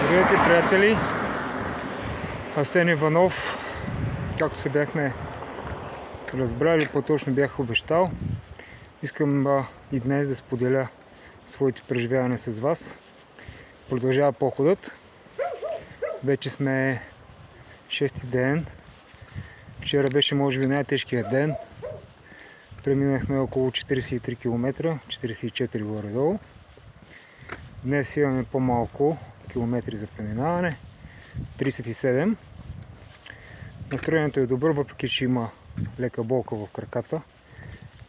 Здравейте, приятели! Асен Иванов, както се бяхме разбрали, по-точно бях обещал. Искам и днес да споделя своите преживявания с вас. Продължава походът. Вече сме 6-ти ден. Вчера беше може би най-тежкият ден. Преминахме около 43 км, 44 горе-долу. Днес имаме по-малко километри за преминаване, 37. Настроението е добро, въпреки че има лека болка в краката.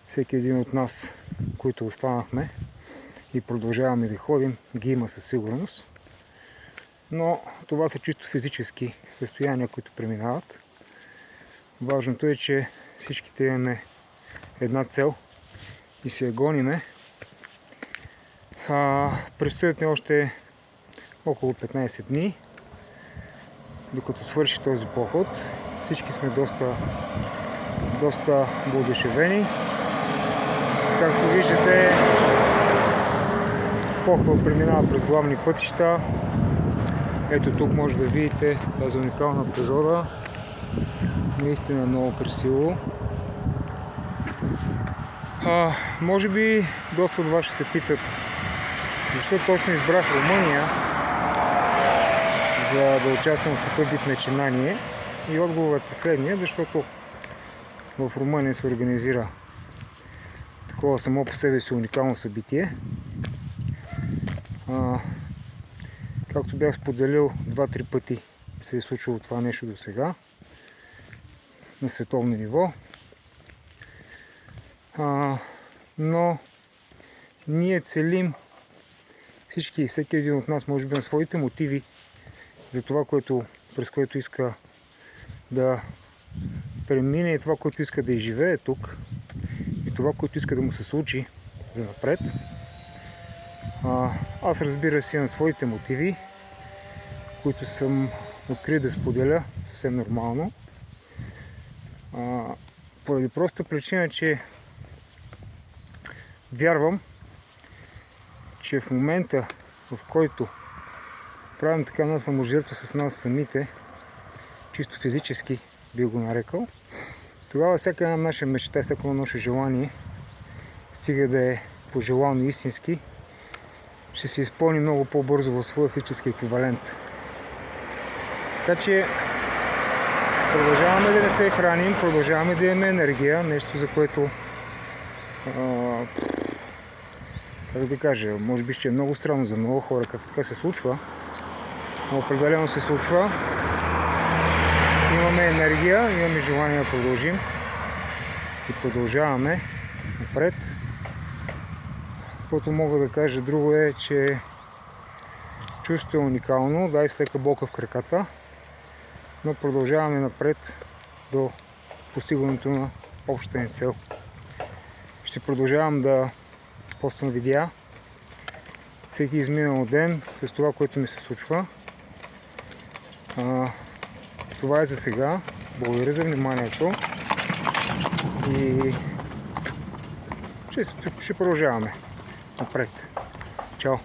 Всеки един от нас, които останахме и продължаваме да ходим, ги има със сигурност. Но това са чисто физически състояния, които преминават. Важното е, че всичките имаме една цел и се я гониме. Предстоят ни още около 15 дни, докато свърши този поход. Всички сме доста воодушевени. Както виждате, походът преминава през главни пътища. Ето тук може да видите тази уникална природа. Наистина е много красиво. Може би доста от вас ще се питат защо точно избрах Румъния, за да участвам в такъв вид начинание. И отговорът е следния, защото в Румъния се организира такова само по себе си уникално събитие. Както бях споделил, 2-3 пъти се е случило това нещо до сега на световно ниво. Но ние целим всеки един от нас може би на своите мотиви за това, през което иска да премине и това, което иска да изживее тук и това, което иска да му се случи за напред. Аз разбира се имам своите мотиви, които съм открит да споделя съвсем нормално. Поради проста причина, че вярвам, че в момента, в който правим така една саможертва с нас самите, чисто физически би го нарекал, тогава всяка една наша мечта, всяко едно наше желание, стига да е пожелано истински, ще се изпълни много по-бързо в своя физически еквивалент. Така че продължаваме да не се храним, продължаваме да имаме енергия, нещо за което как да кажа, може би ще е много странно за много хора как така се случва, но определено се случва. Имаме енергия, имаме желание да продължим и продължаваме напред. Каквото мога да кажа друго е, че чувството е уникално, да и с лека болка в краката, но продължаваме напред до постигането на общата ни цел. Ще продължавам да поствам видеа всеки изминал ден с това, което ми се случва. Това е за сега. Благодаря за вниманието и ще продължаваме напред. Чао!